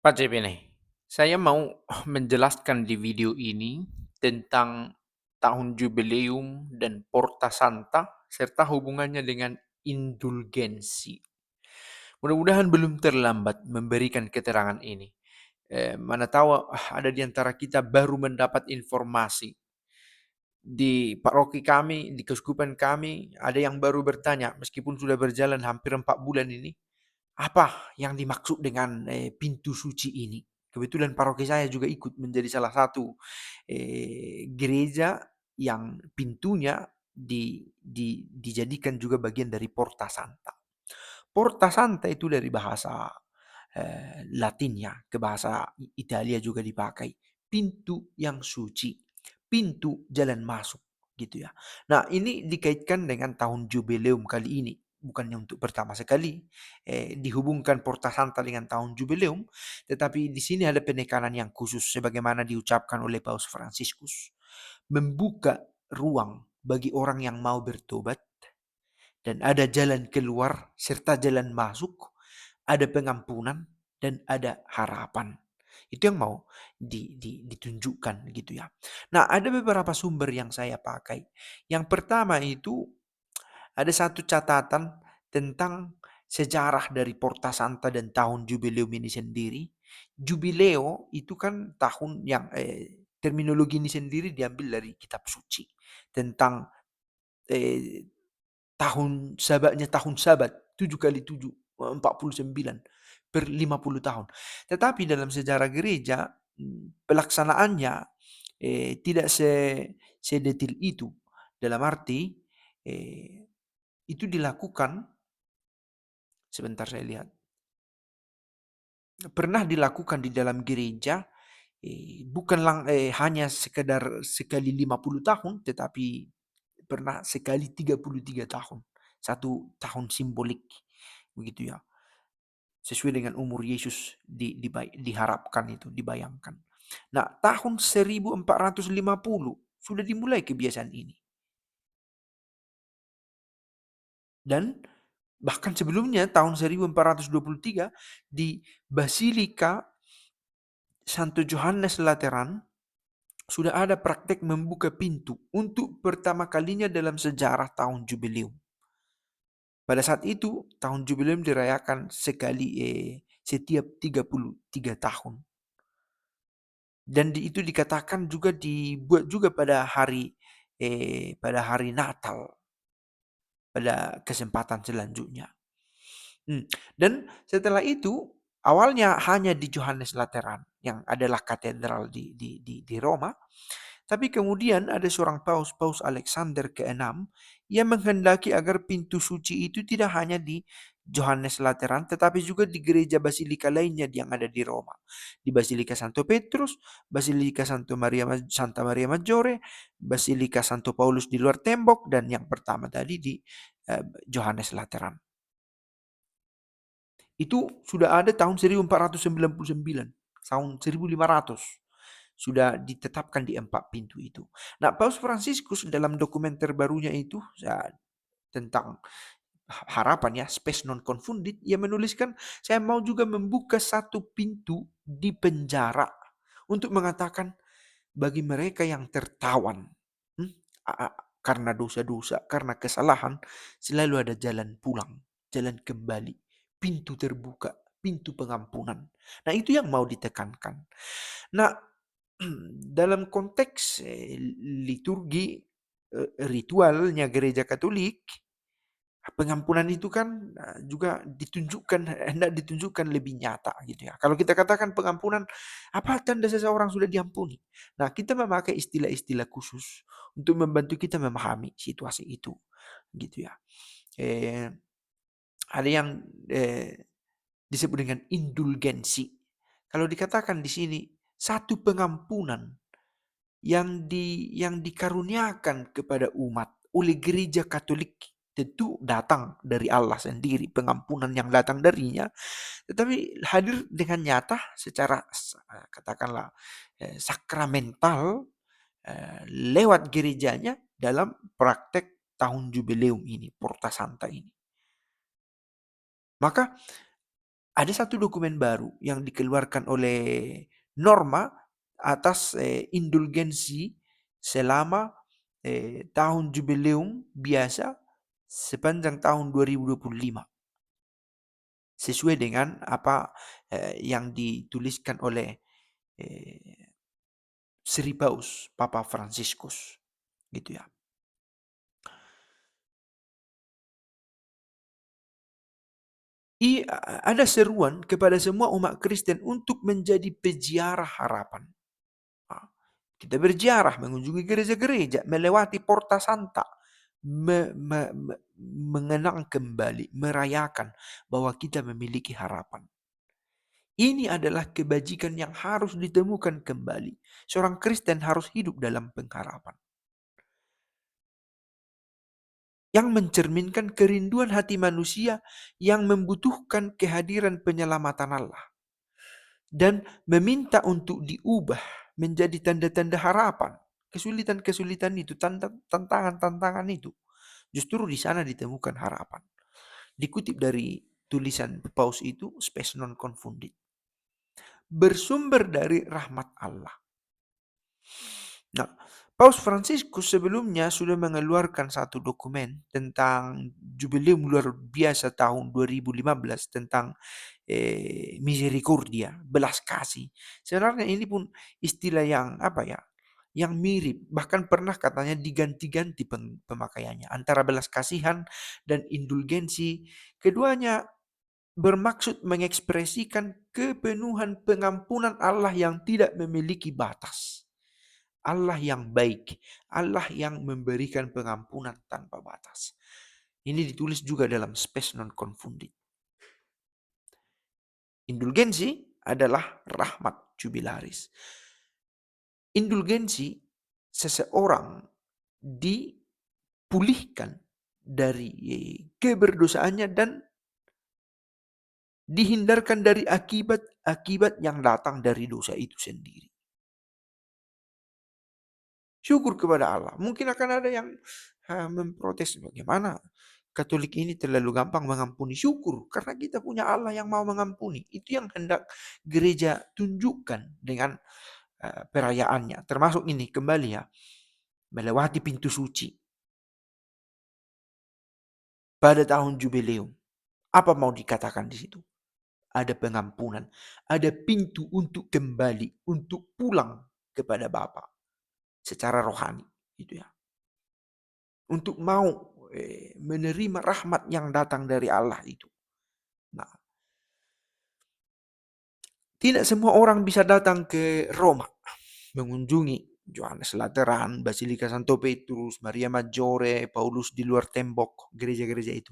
Pak JP nih, saya mau menjelaskan di video ini tentang tahun jubileum dan Porta Santa serta hubungannya dengan indulgensi. Mudah-mudahan belum terlambat memberikan keterangan ini. Mana tahu ada di antara kita baru mendapat informasi di paroki kami, di keuskupan kami, ada yang baru bertanya meskipun sudah berjalan hampir 4 bulan ini, apa yang dimaksud dengan pintu suci ini? Kebetulan paroki saya juga ikut menjadi salah satu gereja yang pintunya dijadikan juga bagian dari Porta Santa. Porta Santa itu dari bahasa Latinnya ke bahasa Italia juga dipakai. Pintu yang suci, pintu jalan masuk gitu ya. Nah, ini dikaitkan dengan tahun jubileum kali ini. Bukannya untuk pertama sekali dihubungkan Porta Santa dengan tahun jubileum, tetapi di sini ada penekanan yang khusus sebagaimana diucapkan oleh Paus Fransiskus. Membuka ruang bagi orang yang mau bertobat dan ada jalan keluar serta jalan masuk, ada pengampunan dan ada harapan. Itu yang mau ditunjukkan gitu ya. Nah, ada beberapa sumber yang saya pakai. Yang pertama itu ada satu catatan tentang sejarah dari Porta Santa dan tahun jubileum ini sendiri. Jubileo itu kan tahun yang terminologi ini sendiri diambil dari kitab suci tentang eh, tahun sabat 7 kali 7 49 per 50 tahun. Tetapi dalam sejarah gereja pelaksanaannya tidak sedetil itu. Dalam arti itu dilakukan, sebentar saya lihat, pernah dilakukan di dalam gereja bukan hanya sekedar sekali 50 tahun, tetapi pernah sekali 33 tahun. Satu tahun simbolik begitu ya. Sesuai dengan umur Yesus diharapkan itu, dibayangkan. Nah, tahun 1450 sudah dimulai kebiasaan ini. Dan bahkan sebelumnya tahun 1423 di Basilika Santo Johannes Lateran sudah ada praktek membuka pintu untuk pertama kalinya dalam sejarah tahun jubileum. Pada saat itu tahun jubileum dirayakan sekali setiap 33 tahun. Dan itu dikatakan juga dibuat juga pada hari Natal, pada kesempatan selanjutnya. Dan setelah itu awalnya hanya di Johannes Lateran yang adalah katedral di Roma, tapi kemudian ada seorang Paus Alexander ke-6 yang menghendaki agar pintu suci itu tidak hanya di Johannes Lateran tetapi juga di gereja basilika lainnya yang ada di Roma. Di Basilika Santo Petrus, Basilika Santa Maria Maggiore, Basilika Santo Paulus di luar tembok, dan yang pertama tadi di Johannes Lateran. Itu sudah ada tahun 1499, tahun 1500. Sudah ditetapkan di 4 pintu itu. Nah, Paus Fransiskus dalam dokumen terbarunya itu tentang harapan ya, Spes Non Confundit, ia menuliskan, saya mau juga membuka satu pintu di penjara untuk mengatakan bagi mereka yang tertawan karena dosa-dosa, karena kesalahan, selalu ada jalan pulang, jalan kembali, pintu terbuka, pintu pengampunan. Nah, itu yang mau ditekankan. Nah, dalam konteks liturgi ritualnya gereja Katolik, pengampunan itu kan juga hendak ditunjukkan lebih nyata gitu ya. Kalau kita katakan pengampunan, apa tanda seseorang sudah diampuni? Nah, kita memakai istilah-istilah khusus untuk membantu kita memahami situasi itu gitu ya. Ada yang disebut dengan indulgensi. Kalau dikatakan di sini satu pengampunan yang dikaruniakan kepada umat oleh gereja Katolik, tentu datang dari Allah sendiri, pengampunan yang datang darinya, tetapi hadir dengan nyata secara katakanlah sakramental lewat gerejanya dalam praktek tahun jubileum ini, Porta Santa ini. Maka Ada satu dokumen baru yang dikeluarkan oleh Norma atas indulgensi selama tahun jubileum biasa sepanjang tahun 2025. Sesuai dengan apa yang dituliskan oleh Sri Paus Papa Fransiskus, gitu ya. Ada seruan kepada semua umat Kristen untuk menjadi peziarah harapan. Ah, Kita berziarah, mengunjungi gereja-gereja, melewati Porta Santa, mengenang kembali, merayakan bahwa kita memiliki harapan. Ini adalah kebajikan yang harus ditemukan kembali. Seorang Kristen harus hidup dalam pengharapan, yang mencerminkan kerinduan hati manusia yang membutuhkan kehadiran penyelamatan Allah, dan meminta untuk diubah menjadi tanda-tanda harapan. Kesulitan-kesulitan itu, tantangan-tantangan itu, justru di sana ditemukan harapan. Dikutip dari tulisan Paus itu, Spes non confundit, bersumber dari rahmat Allah. Nah, Paus Fransiskus sebelumnya sudah mengeluarkan satu dokumen tentang jubileum luar biasa tahun 2015 tentang misericordia, belas kasih. Sebenarnya ini pun istilah yang apa ya, yang mirip, bahkan pernah katanya diganti-ganti pemakaiannya antara belas kasihan dan indulgensi. Keduanya bermaksud mengekspresikan kepenuhan pengampunan Allah yang tidak memiliki batas. Allah yang baik, Allah yang memberikan pengampunan tanpa batas. Ini ditulis juga dalam Spes non confundit. Indulgensi adalah rahmat jubilaris. Indulgensi, seseorang dipulihkan dari keberdosaannya dan dihindarkan dari akibat-akibat yang datang dari dosa itu sendiri. Syukur kepada Allah. Mungkin akan ada yang memprotes, bagaimana Katolik ini terlalu gampang mengampuni. Syukur karena kita punya Allah yang mau mengampuni. Itu yang hendak gereja tunjukkan dengan perayaannya. Termasuk ini kembali ya, melewati pintu suci pada tahun jubileum. Apa mau dikatakan di situ? Ada pengampunan, ada pintu untuk kembali, untuk pulang kepada Bapa secara rohani, gitu ya. Untuk mau menerima rahmat yang datang dari Allah itu. Nah, tidak semua orang bisa datang ke Roma mengunjungi Johannes Lateran, Basilika Santo Petrus, Maria Maggiore, Paulus di luar tembok, gereja-gereja itu.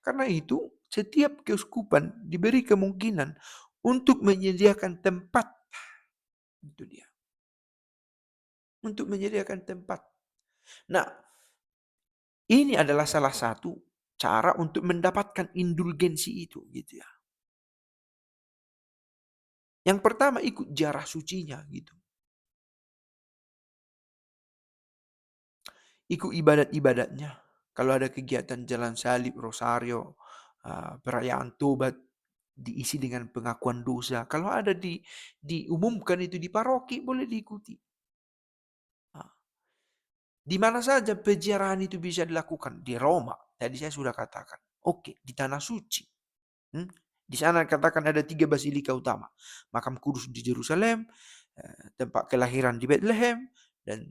Karena itu, setiap keuskupan diberi kemungkinan untuk menyediakan tempat. Itu dia. Untuk menyediakan tempat. Nah, ini adalah salah satu cara untuk mendapatkan indulgensi itu, gitu ya. Yang pertama, ikut ziarah sucinya, gitu. Ikut ibadat-ibadatnya. Kalau ada kegiatan jalan salib, rosario, perayaan tobat, diisi dengan pengakuan dosa. Kalau ada diumumkan itu di paroki, boleh diikuti. Di mana saja peziarahan itu bisa dilakukan? Di Roma. Tadi saya sudah katakan. Oke, di Tanah Suci. Di sana katakan ada 3 basilika utama. Makam Kudus di Yerusalem, tempat kelahiran di Bethlehem, dan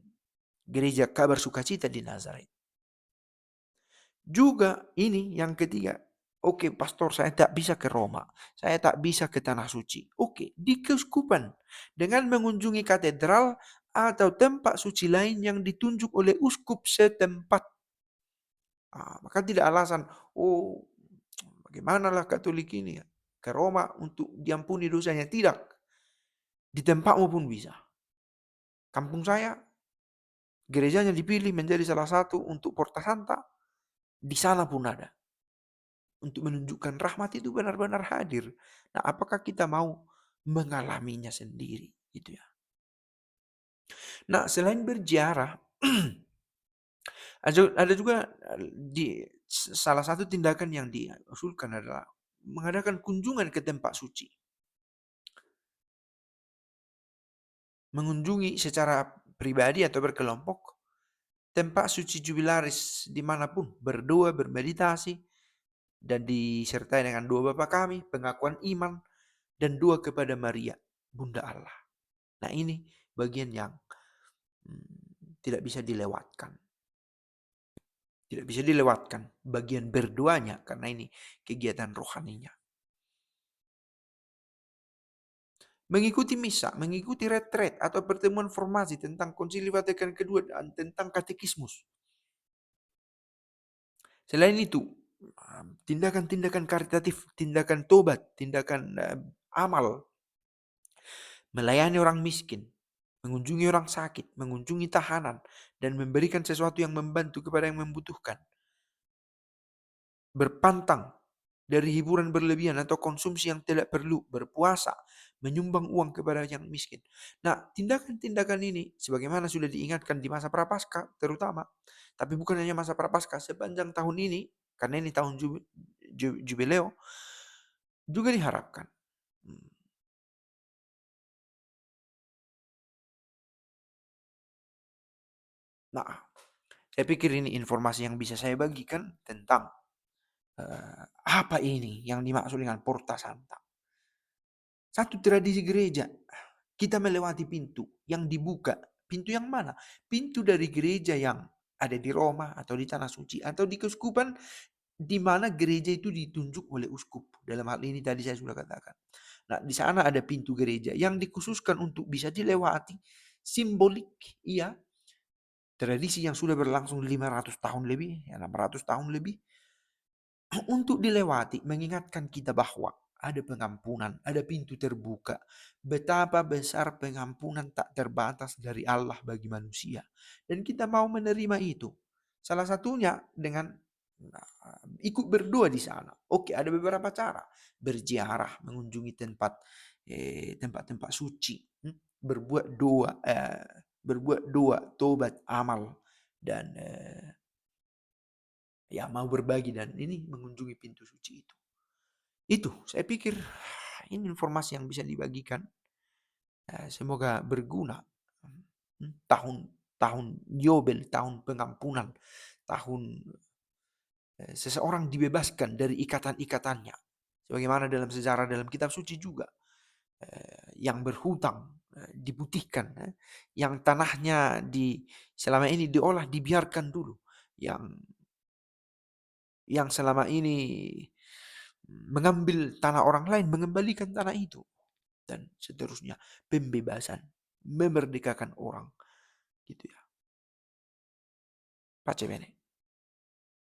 gereja Kabar Sukacita di Nazaret. Juga ini yang ketiga. Oke, pastor, saya tak bisa ke Roma. Saya tak bisa ke Tanah Suci. Oke, di keuskupan dengan mengunjungi katedral atau tempat suci lain yang ditunjuk oleh uskup setempat. Maka tidak alasan, oh bagaimanalah Katolik ini ya, ke Roma untuk diampuni dosanya. Tidak. Di tempatmu pun bisa. Kampung saya, gerejanya dipilih menjadi salah satu untuk Porta Santa. Di sana pun ada. Untuk menunjukkan rahmat itu benar-benar hadir. Nah, apakah kita mau mengalaminya sendiri? Gitu ya. Nah, selain berziarah, ada juga di salah satu tindakan yang diusulkan adalah mengadakan kunjungan ke tempat suci. Mengunjungi secara pribadi atau berkelompok tempat suci jubilaris dimanapun, berdoa, bermeditasi, dan disertai dengan doa Bapa kami, pengakuan iman, dan doa kepada Maria, Bunda Allah. Nah ini bagian yang tidak bisa dilewatkan. Tidak bisa dilewatkan bagian berdoanya, karena ini kegiatan rohaninya. Mengikuti misa, mengikuti retret atau pertemuan formasi tentang Konsili Vatikan kedua dan tentang katekismus. Selain itu, tindakan-tindakan karitatif, tindakan tobat, tindakan amal, melayani orang miskin, mengunjungi orang sakit, mengunjungi tahanan, dan memberikan sesuatu yang membantu kepada yang membutuhkan. Berpantang dari hiburan berlebihan atau konsumsi yang tidak perlu, berpuasa, menyumbang uang kepada yang miskin. Nah, tindakan-tindakan ini sebagaimana sudah diingatkan di masa Prapaskah terutama, tapi bukan hanya masa Prapaskah, sepanjang tahun ini, karena ini tahun jubileo, juga diharapkan. Nah, saya pikir ini informasi yang bisa saya bagikan tentang apa ini yang dimaksud dengan Porta Santa. Satu tradisi gereja, kita melewati pintu yang dibuka. Pintu yang mana? Pintu dari gereja yang ada di Roma atau di Tanah Suci atau di keuskupan di mana gereja itu ditunjuk oleh uskup. Dalam hal ini tadi saya sudah katakan. Nah, di sana ada pintu gereja yang dikhususkan untuk bisa dilewati. Simbolik, iya. Tradisi yang sudah berlangsung 500 tahun lebih, 600 tahun lebih. Untuk dilewati, mengingatkan kita bahwa ada pengampunan, ada pintu terbuka. Betapa besar pengampunan tak terbatas dari Allah bagi manusia. Dan kita mau menerima itu. Salah satunya dengan ikut berdoa di sana. Oke, ada beberapa cara. Berziarah, mengunjungi tempat-tempat suci, berbuat doa, tobat, amal, dan ya mau berbagi, dan ini mengunjungi pintu suci itu. Itu saya pikir ini informasi yang bisa dibagikan. Semoga berguna. Tahun Yobel, tahun pengampunan, tahun seseorang dibebaskan dari ikatan-ikatannya. Sebagaimana dalam sejarah dalam kitab suci juga, yang berhutang diputihkan, yang tanahnya selama ini diolah dibiarkan dulu, yang selama ini mengambil tanah orang lain mengembalikan tanah itu, dan seterusnya. Pembebasan, memerdekakan orang, gitu ya. Pace bene.